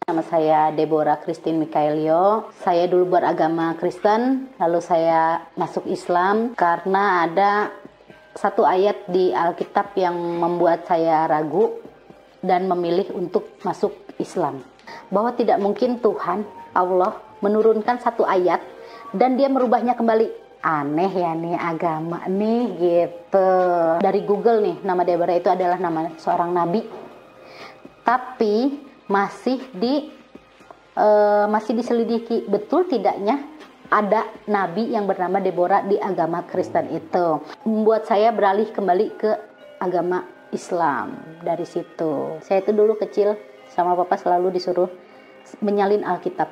Nama saya Deborah Christine Mikaelio. Saya dulu beragama Kristen, lalu saya masuk Islam karena ada satu ayat di Alkitab yang membuat saya ragu dan memilih untuk masuk Islam. Bahwa tidak mungkin Tuhan, Allah, menurunkan satu ayat dan dia merubahnya kembali. Aneh ya nih agama nih gitu. Dari Google nih, nama Deborah itu adalah nama seorang nabi. Tapi masih diselidiki betul tidaknya ada nabi yang bernama Deborah di agama Kristen itu. Membuat saya beralih kembali ke agama Islam. Dari situ saya itu dulu kecil sama papa selalu disuruh menyalin Alkitab.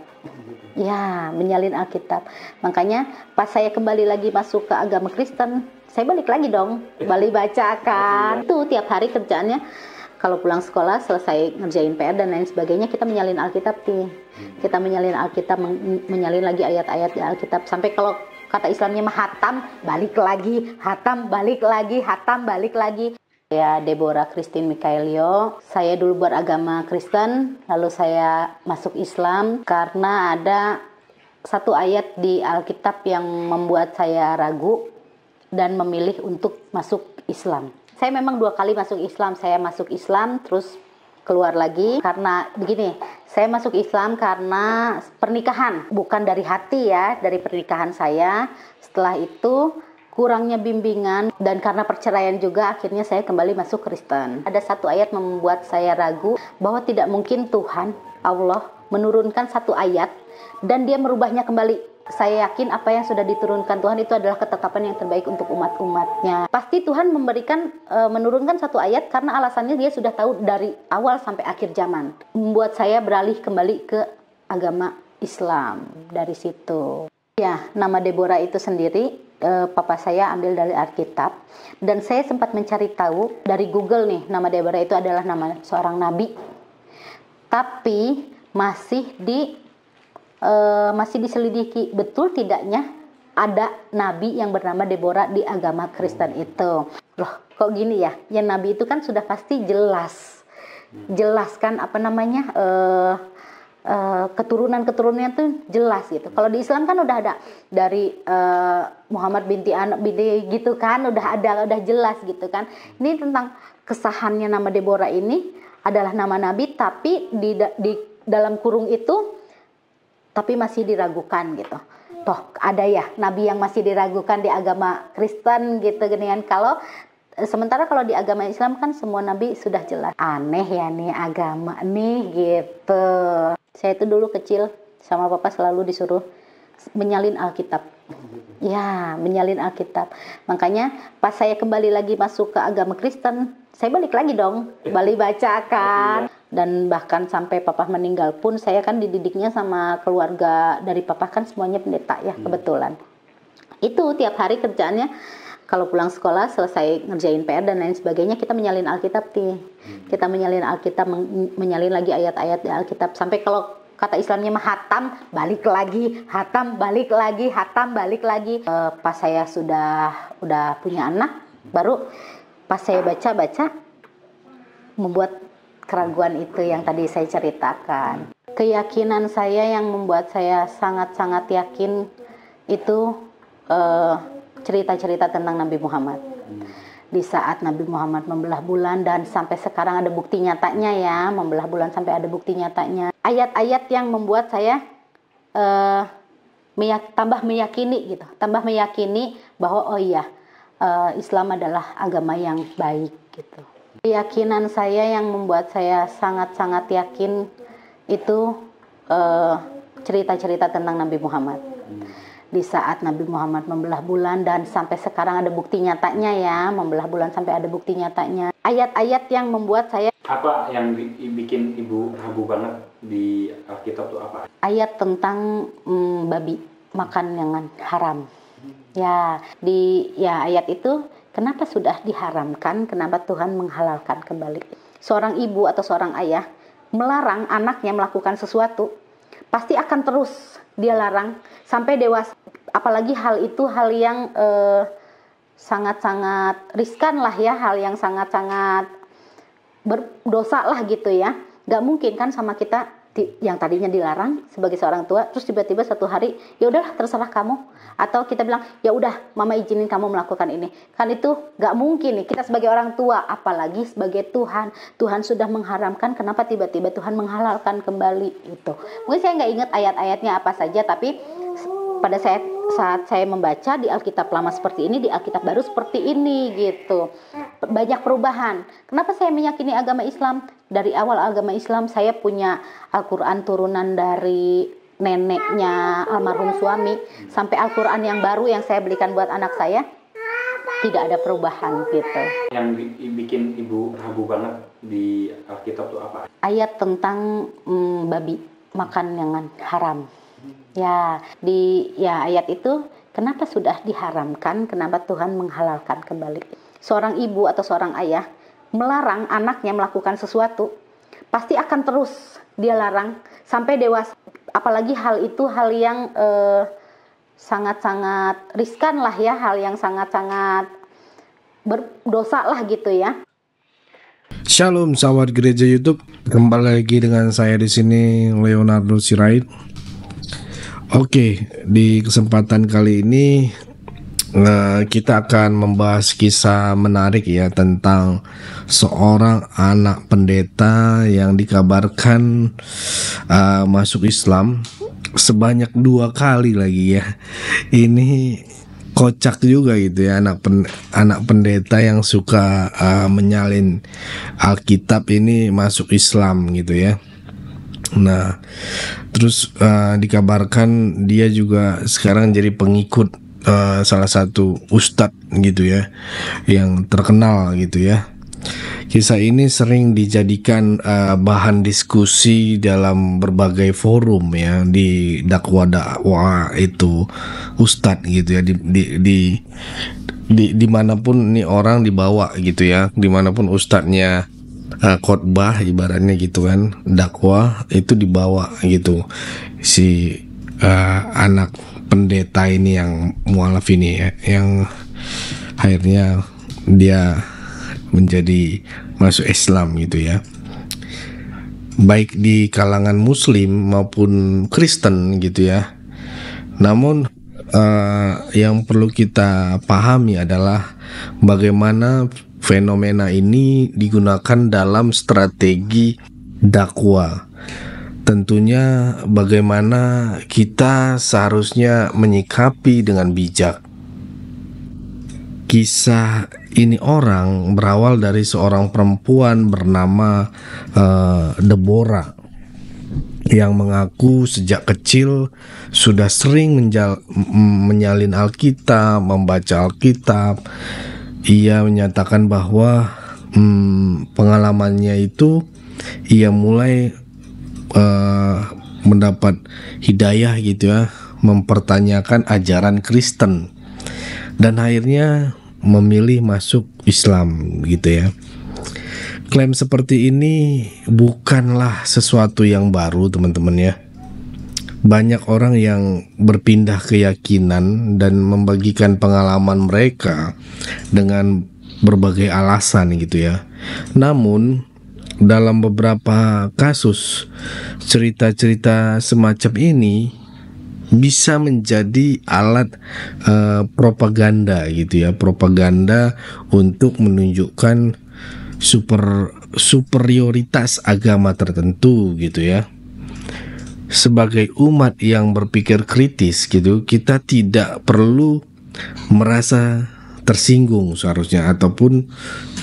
Ya, menyalin Alkitab. Makanya pas saya kembali lagi masuk ke agama Kristen, saya balik lagi dong, balik baca kan. Itu tiap hari kerjaannya. Kalau pulang sekolah, selesai ngerjain PR dan lain sebagainya, kita menyalin Alkitab nih. Kita menyalin Alkitab, menyalin lagi ayat-ayat di Alkitab. Sampai kalau kata Islamnya mah hatam, balik lagi. Hatam, balik lagi. Hatam, balik lagi. Saya Deborah Christine Mikaelio. Saya dulu beragama Kristen, lalu saya masuk Islam karena ada satu ayat di Alkitab yang membuat saya ragu dan memilih untuk masuk Islam. Saya memang 2 kali masuk Islam. Saya masuk Islam terus keluar lagi karena begini. Saya masuk Islam karena pernikahan, bukan dari hati ya, dari pernikahan saya. Setelah itu kurangnya bimbingan dan karena perceraian juga akhirnya saya kembali masuk Kristen. Ada satu ayat membuat saya ragu bahwa tidak mungkin Tuhan, Allah, menurunkan satu ayat dan dia merubahnya kembali. Saya yakin apa yang sudah diturunkan Tuhan itu adalah ketetapan yang terbaik untuk umat-umatnya. Pasti Tuhan menurunkan satu ayat karena alasannya dia sudah tahu dari awal sampai akhir zaman. Membuat saya beralih kembali ke agama Islam dari situ. Ya, nama Deborah itu sendiri, papa saya ambil dari Alkitab. Dan saya sempat mencari tahu dari Google nih, nama Deborah itu adalah nama seorang nabi. Tapi masih diselidiki betul tidaknya ada nabi yang bernama Deborah di agama Kristen itu. Loh, kok gini ya? Ya nabi itu kan sudah pasti jelas kan apa namanya keturunannya tuh jelas gitu. Kalau di Islam kan udah ada dari Muhammad binti gitu kan, udah jelas gitu kan. Ini tentang kesahannya nama Deborah ini adalah nama nabi tapi di dalam kurung itu tapi masih diragukan gitu. Toh ada ya nabi yang masih diragukan di agama Kristen gitu ginian. Sementara kalau di agama Islam kan semua nabi sudah jelas. Aneh ya nih agama nih gitu. Saya itu dulu kecil sama papa selalu disuruh menyalin Alkitab. Ya, menyalin Alkitab. Makanya pas saya kembali lagi masuk ke agama Kristen, saya balik lagi dong, balik baca kan. Dan bahkan sampai papa meninggal pun saya kan dididiknya sama keluarga dari papa kan semuanya pendeta ya kebetulan. Itu tiap hari kerjaannya kalau pulang sekolah selesai ngerjain PR dan lain sebagainya kita menyalin Alkitab nih. Kita menyalin Alkitab, menyalin lagi ayat-ayat di Alkitab. Sampai kalau kata Islamnya mah hatam, balik lagi. Hatam, balik lagi. Hatam, balik lagi. Pas saya udah punya anak, baru pas saya baca-baca membuat keraguan itu yang tadi saya ceritakan. Keyakinan saya yang membuat saya sangat-sangat yakin itu cerita-cerita tentang Nabi Muhammad. Di saat Nabi Muhammad membelah bulan dan sampai sekarang ada bukti nyatanya ya, membelah bulan sampai ada bukti nyatanya. Ayat-ayat yang membuat saya tambah meyakini gitu, tambah meyakini bahwa oh iya Islam adalah agama yang baik gitu. Keyakinan saya yang membuat saya sangat-sangat yakin itu cerita-cerita tentang Nabi Muhammad. Di saat Nabi Muhammad membelah bulan dan sampai sekarang ada bukti nyatanya ya, membelah bulan sampai ada bukti nyatanya. Ayat-ayat yang membuat saya... Apa yang bikin ibu ragu banget di Alkitab itu apa? Ayat tentang babi, makan yang haram. Ya, ayat itu kenapa sudah diharamkan, kenapa Tuhan menghalalkan kembali. Seorang ibu atau seorang ayah melarang anaknya melakukan sesuatu, pasti akan terus dia larang sampai dewasa. Apalagi hal itu hal yang sangat-sangat riskan lah ya, hal yang sangat-sangat berdosa lah gitu ya. Gak mungkin kan sama kita yang tadinya dilarang sebagai seorang tua, terus tiba-tiba satu hari ya udahlah terserah kamu, atau kita bilang ya udah mama izinin kamu melakukan ini, kan itu nggak mungkin nih kita sebagai orang tua, apalagi sebagai Tuhan sudah mengharamkan, kenapa tiba-tiba Tuhan menghalalkan kembali itu. Mungkin saya nggak ingat ayat-ayatnya apa saja, tapi pada saat saya membaca di Alkitab lama seperti ini, di Alkitab baru seperti ini gitu. Banyak perubahan. Kenapa saya meyakini agama Islam? Dari awal agama Islam saya punya Al-Quran turunan dari neneknya almarhum suami, sampai Al-Quran yang baru yang saya belikan buat anak saya, tidak ada perubahan gitu. Yang bikin ibu ragu banget di Alkitab itu apa? Ayat tentang babi, makan yang haram. Ya, ayat itu kenapa sudah diharamkan, kenapa Tuhan menghalalkan kembali. Seorang ibu atau seorang ayah melarang anaknya melakukan sesuatu, pasti akan terus dia larang sampai dewasa. Apalagi hal itu hal yang sangat-sangat riskan lah ya, hal yang sangat-sangat berdosa lah gitu ya. Shalom sahabat gereja YouTube, kembali lagi dengan saya di sini Leonardo Sirait. Oke, di kesempatan kali ini kita akan membahas kisah menarik ya tentang seorang anak pendeta yang dikabarkan masuk Islam sebanyak 2 kali lagi ya. Ini kocak juga gitu ya, anak pendeta yang suka menyalin Alkitab ini masuk Islam gitu ya. Nah, terus dikabarkan dia juga sekarang jadi pengikut salah satu ustadz gitu ya, yang terkenal gitu ya. Kisah ini sering dijadikan bahan diskusi dalam berbagai forum ya, di dakwah itu ustadz gitu ya, dimanapun nih orang dibawa gitu ya, dimanapun ustadznya khotbah ibaratnya gitu kan, dakwah itu dibawa gitu si anak pendeta ini yang mualaf ini ya, yang akhirnya dia menjadi masuk Islam gitu ya, baik di kalangan Muslim maupun Kristen gitu ya. Namun yang perlu kita pahami adalah bagaimana fenomena ini digunakan dalam strategi dakwah. Tentunya bagaimana kita seharusnya menyikapi dengan bijak. Kisah ini berawal dari seorang perempuan bernama Deborah yang mengaku sejak kecil sudah sering menyalin Alkitab, membaca Alkitab. Ia menyatakan bahwa pengalamannya itu ia mulai mendapat hidayah gitu ya, mempertanyakan ajaran Kristen dan akhirnya memilih masuk Islam gitu ya. Klaim seperti ini bukanlah sesuatu yang baru teman-teman ya. Banyak orang yang berpindah keyakinan dan membagikan pengalaman mereka dengan berbagai alasan gitu ya. Namun dalam beberapa kasus cerita-cerita semacam ini bisa menjadi alat propaganda gitu ya, propaganda untuk menunjukkan superioritas agama tertentu gitu ya. Sebagai umat yang berpikir kritis gitu, kita tidak perlu merasa tersinggung seharusnya ataupun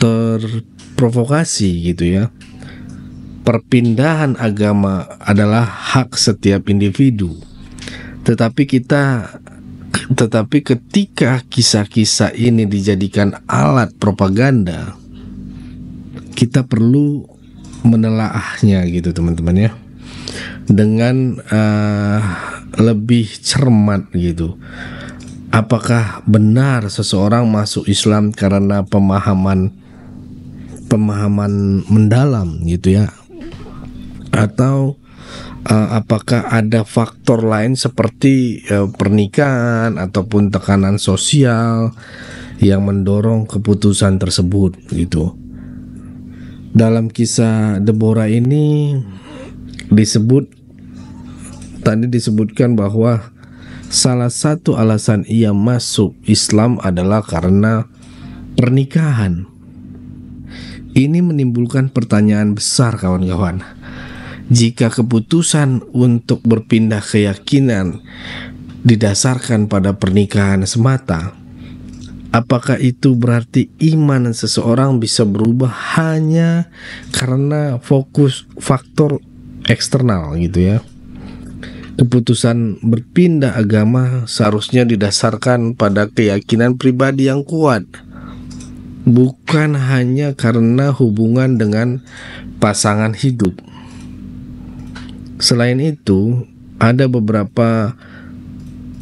terprovokasi gitu ya. Perpindahan agama adalah hak setiap individu. Tetapi ketika kisah-kisah ini dijadikan alat propaganda, kita perlu menelaahnya gitu teman-teman ya, dengan lebih cermat gitu. Apakah benar seseorang masuk Islam karena pemahaman mendalam gitu ya, atau apakah ada faktor lain seperti pernikahan ataupun tekanan sosial yang mendorong keputusan tersebut gitu. Dalam kisah Deborah ini tadi disebutkan bahwa salah satu alasan ia masuk Islam adalah karena pernikahan. Ini menimbulkan pertanyaan besar, kawan-kawan. Jika keputusan untuk berpindah keyakinan didasarkan pada pernikahan semata, apakah itu berarti iman seseorang bisa berubah hanya karena faktor eksternal gitu ya? Keputusan berpindah agama seharusnya didasarkan pada keyakinan pribadi yang kuat, bukan hanya karena hubungan dengan pasangan hidup. Selain itu, ada beberapa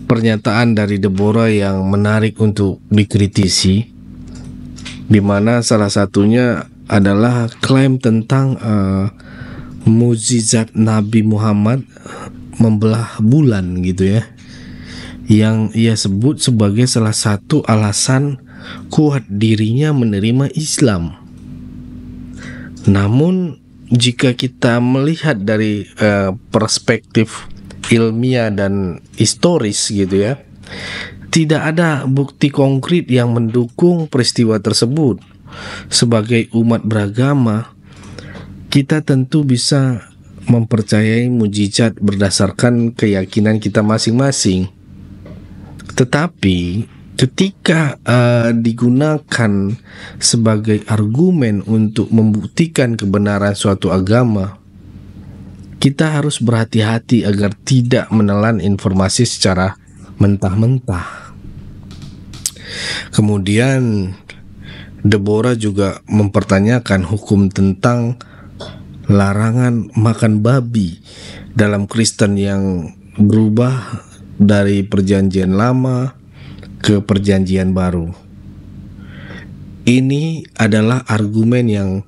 pernyataan dari Deborah yang menarik untuk dikritisi, di mana salah satunya adalah klaim tentang mukjizat Nabi Muhammad membelah bulan gitu ya, yang ia sebut sebagai salah satu alasan kuat dirinya menerima Islam. Namun jika kita melihat dari perspektif ilmiah dan historis gitu ya, tidak ada bukti konkret yang mendukung peristiwa tersebut. Sebagai umat beragama, kita tentu bisa mempercayai mukjizat berdasarkan keyakinan kita masing-masing. Tetapi ketika digunakan sebagai argumen untuk membuktikan kebenaran suatu agama, kita harus berhati-hati agar tidak menelan informasi secara mentah-mentah. Kemudian Deborah juga mempertanyakan hukum tentang larangan makan babi dalam Kristen yang berubah dari perjanjian lama ke perjanjian baru. Ini adalah argumen yang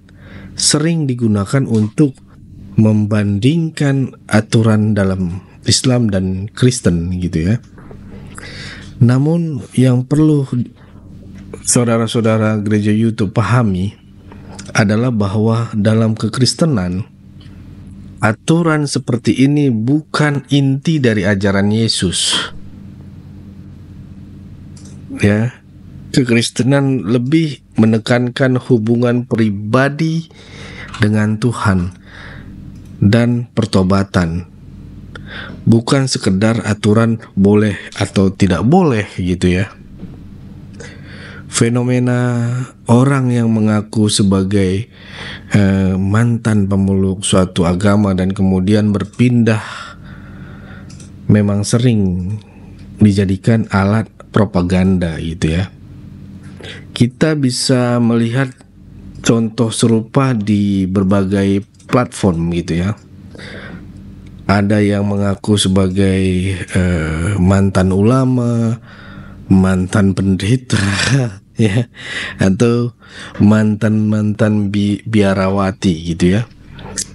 sering digunakan untuk membandingkan aturan dalam Islam dan Kristen gitu ya. Namun yang perlu saudara-saudara gereja YouTube pahami adalah bahwa dalam kekristenan, aturan seperti ini bukan inti dari ajaran Yesus. Ya, kekristenan lebih menekankan hubungan pribadi dengan Tuhan dan pertobatan, bukan sekedar aturan boleh atau tidak boleh gitu ya. Fenomena orang yang mengaku sebagai mantan pemeluk suatu agama dan kemudian berpindah memang sering dijadikan alat propaganda gitu ya. Kita bisa melihat contoh serupa di berbagai platform gitu ya. Ada yang mengaku sebagai mantan ulama, mantan pendeta ya, atau mantan biarawati gitu ya,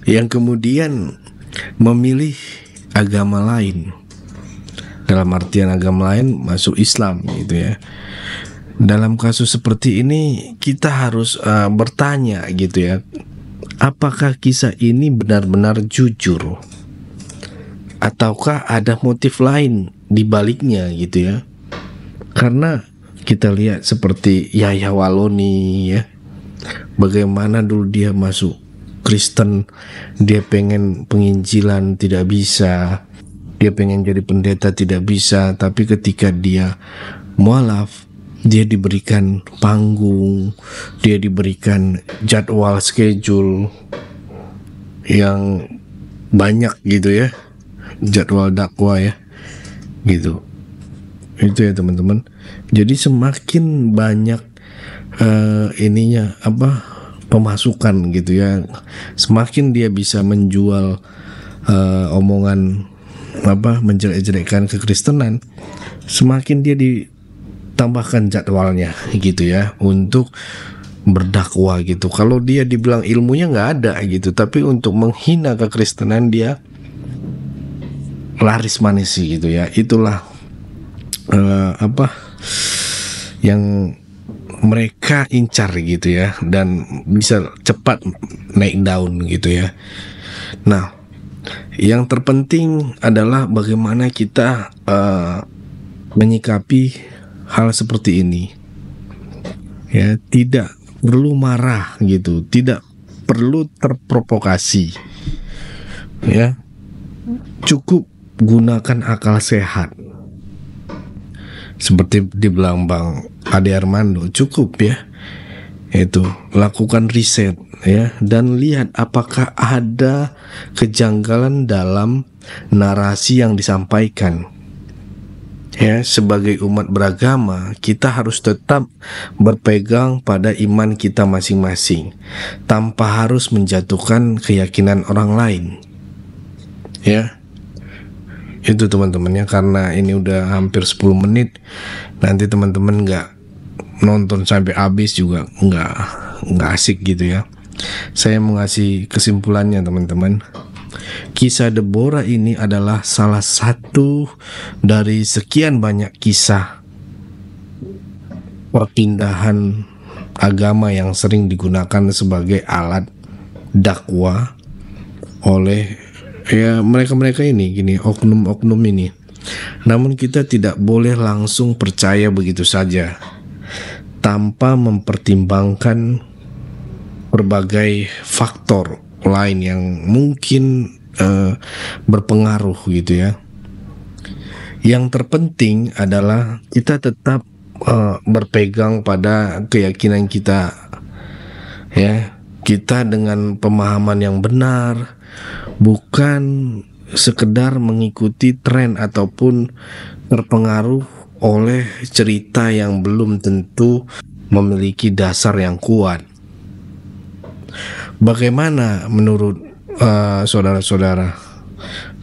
yang kemudian memilih agama lain, dalam artian agama lain masuk Islam gitu ya. Dalam kasus seperti ini kita harus bertanya gitu ya, apakah kisah ini benar-benar jujur ataukah ada motif lain di baliknya gitu ya. Karena kita lihat seperti Yahya Waloni ya, bagaimana dulu dia masuk Kristen, dia pengen penginjilan tidak bisa, dia pengen jadi pendeta tidak bisa, tapi ketika dia mualaf, dia diberikan panggung, dia diberikan jadwal schedule yang banyak gitu ya, jadwal dakwah ya gitu. Itu ya teman-teman. Jadi semakin banyak pemasukan gitu ya, semakin dia bisa menjual omongan menjelek-jelekkan kekristenan, semakin dia ditambahkan jadwalnya gitu ya untuk berdakwah gitu. Kalau dia dibilang ilmunya nggak ada gitu, tapi untuk menghina kekristenan dia laris manis gitu ya. Itulah yang mereka incar gitu ya, dan bisa cepat naik daun gitu ya. Nah, Yang terpenting adalah bagaimana kita menyikapi hal seperti ini. Ya, tidak perlu marah gitu, tidak perlu terprovokasi. Ya, cukup gunakan akal sehat. Seperti dibilang Bang Ade Armando, cukup ya. Itu lakukan riset ya, dan lihat apakah ada kejanggalan dalam narasi yang disampaikan. Ya, sebagai umat beragama, kita harus tetap berpegang pada iman kita masing-masing tanpa harus menjatuhkan keyakinan orang lain. Ya. Itu teman-teman ya, karena ini udah hampir 10 menit. Nanti teman-teman nggak nonton sampai habis juga nggak asik gitu ya. Saya mau ngasih kesimpulannya teman-teman. Kisah Deborah ini adalah salah satu dari sekian banyak kisah perpindahan agama yang sering digunakan sebagai alat dakwah oleh ya mereka-mereka ini, gini, oknum-oknum ini. Namun kita tidak boleh langsung percaya begitu saja tanpa mempertimbangkan berbagai faktor lain yang mungkin berpengaruh gitu ya. Yang terpenting adalah kita tetap berpegang pada keyakinan kita ya. Kita dengan pemahaman yang benar, bukan sekedar mengikuti tren ataupun terpengaruh oleh cerita yang belum tentu memiliki dasar yang kuat. Bagaimana menurut saudara-saudara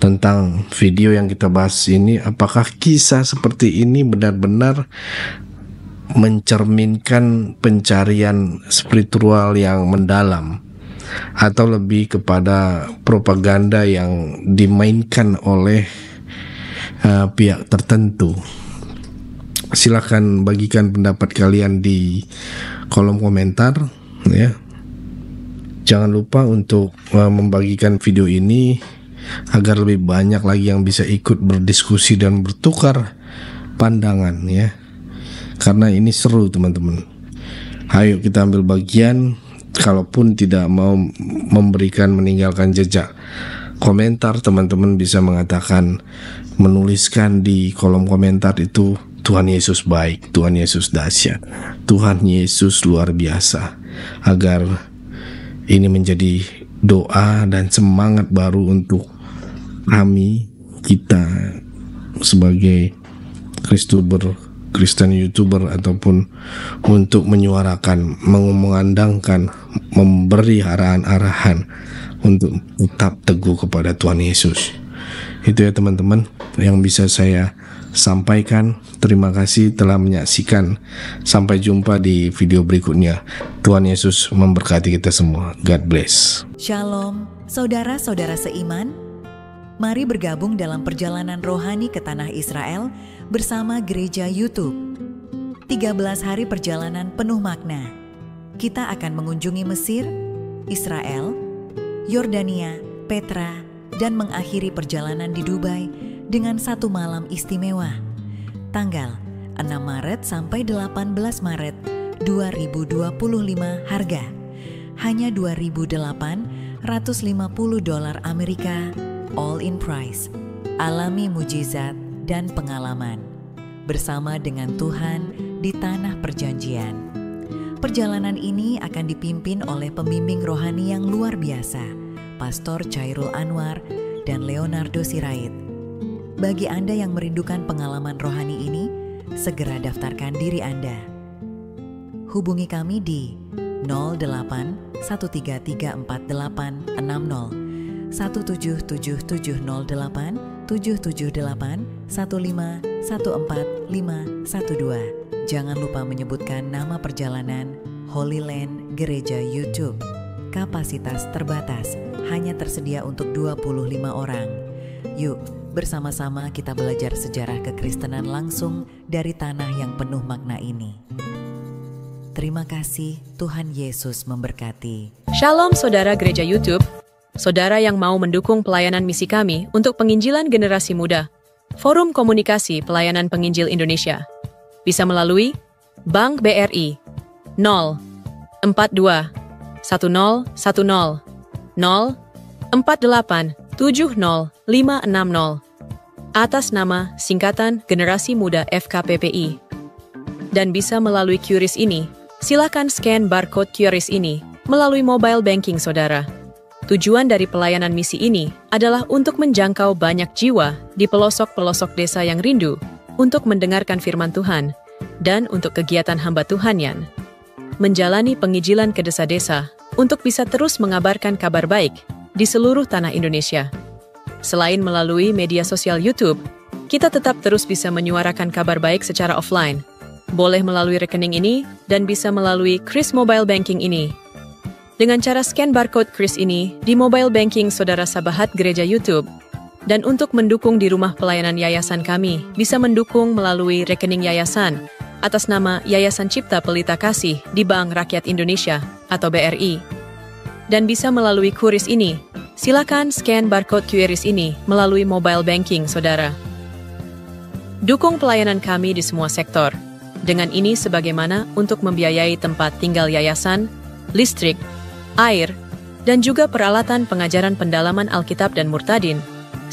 tentang video yang kita bahas ini? Apakah kisah seperti ini benar-benar mencerminkan pencarian spiritual yang mendalam, atau lebih kepada propaganda yang dimainkan oleh pihak tertentu? Silakan bagikan pendapat kalian di kolom komentar ya. Jangan lupa untuk membagikan video ini agar lebih banyak lagi yang bisa ikut berdiskusi dan bertukar pandangan ya. Karena ini seru teman-teman. Ayo kita ambil bagian. Kalaupun tidak mau meninggalkan jejak komentar, teman-teman bisa mengatakan, menuliskan di kolom komentar itu, Tuhan Yesus baik, Tuhan Yesus dahsyat, Tuhan Yesus luar biasa, agar ini menjadi doa dan semangat baru untuk kita sebagai Kristen YouTuber, ataupun untuk menyuarakan, mengandangkan, memberi arahan-arahan untuk tetap teguh kepada Tuhan Yesus. Itu ya teman-teman yang bisa saya sampaikan. Terima kasih telah menyaksikan. Sampai jumpa di video berikutnya. Tuhan Yesus memberkati kita semua. God bless. Shalom, saudara-saudara seiman. Mari bergabung dalam perjalanan rohani ke tanah Israel bersama Gereja YouTube. 13 hari perjalanan penuh makna. Kita akan mengunjungi Mesir, Israel, Yordania, Petra, dan mengakhiri perjalanan di Dubai dengan 1 malam istimewa. Tanggal 6 Maret sampai 18 Maret 2025. Harga hanya $2.850 Amerika, all in price. Alami mujizat dan pengalaman bersama dengan Tuhan di tanah perjanjian. Perjalanan ini akan dipimpin oleh pembimbing rohani yang luar biasa, Pastor Chairul Anwar dan Leonardo Sirait. Bagi Anda yang merindukan pengalaman rohani ini, segera daftarkan diri Anda. Hubungi kami di 08 133486 60 17708 778 15 14512. Jangan lupa menyebutkan nama perjalanan Holy Land Gereja YouTube. Kapasitas terbatas, hanya tersedia untuk 25 orang. Yuk, bersama-sama kita belajar sejarah kekristenan langsung dari tanah yang penuh makna ini. Terima kasih, Tuhan Yesus memberkati. Shalom saudara Gereja YouTube. saudara yang mau mendukung pelayanan misi kami untuk penginjilan generasi muda, Forum Komunikasi Pelayanan Penginjil Indonesia, bisa melalui Bank BRI 042 1010 048 70560 atas nama singkatan Generasi Muda FKPPI. Dan bisa melalui QRIS ini, silakan scan barcode QRIS ini melalui mobile banking saudara. Tujuan dari pelayanan misi ini adalah untuk menjangkau banyak jiwa di pelosok-pelosok desa yang rindu untuk mendengarkan firman Tuhan dan untuk kegiatan hamba Tuhanian, menjalani penginjilan ke desa-desa untuk bisa terus mengabarkan kabar baik di seluruh tanah Indonesia. Selain melalui media sosial YouTube, kita tetap terus bisa menyuarakan kabar baik secara offline. Boleh melalui rekening ini dan bisa melalui QRIS Mobile Banking ini. Dengan cara scan barcode QRIS ini di mobile banking saudara Sabahat Gereja YouTube. Dan untuk mendukung di rumah pelayanan yayasan kami, bisa mendukung melalui rekening yayasan atas nama Yayasan Cipta Pelita Kasih di Bank Rakyat Indonesia atau BRI. Dan bisa melalui QRIS ini, silakan scan barcode QRIS ini melalui mobile banking saudara. Dukung pelayanan kami di semua sektor. Dengan ini sebagaimana untuk membiayai tempat tinggal yayasan, listrik, air, dan juga peralatan pengajaran pendalaman Alkitab dan Murtadin.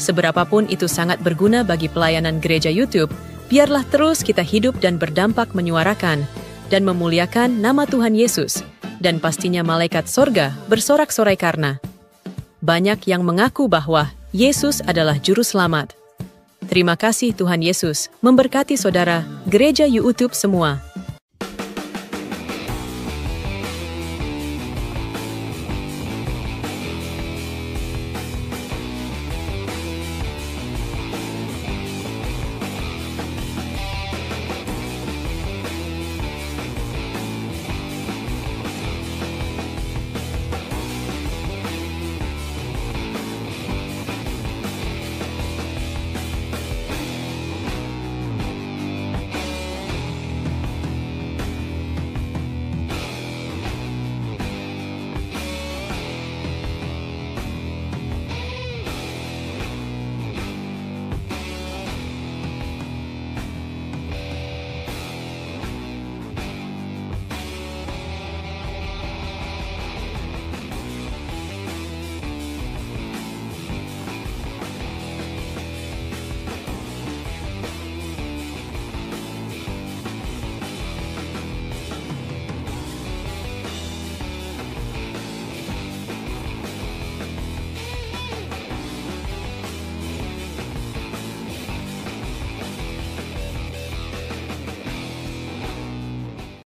Seberapapun itu sangat berguna bagi pelayanan gereja YouTube, biarlah terus kita hidup dan berdampak menyuarakan dan memuliakan nama Tuhan Yesus, dan pastinya malaikat sorga bersorak-sorai karena banyak yang mengaku bahwa Yesus adalah Juru Selamat. Terima kasih Tuhan Yesus, memberkati saudara, gereja YouTube semua.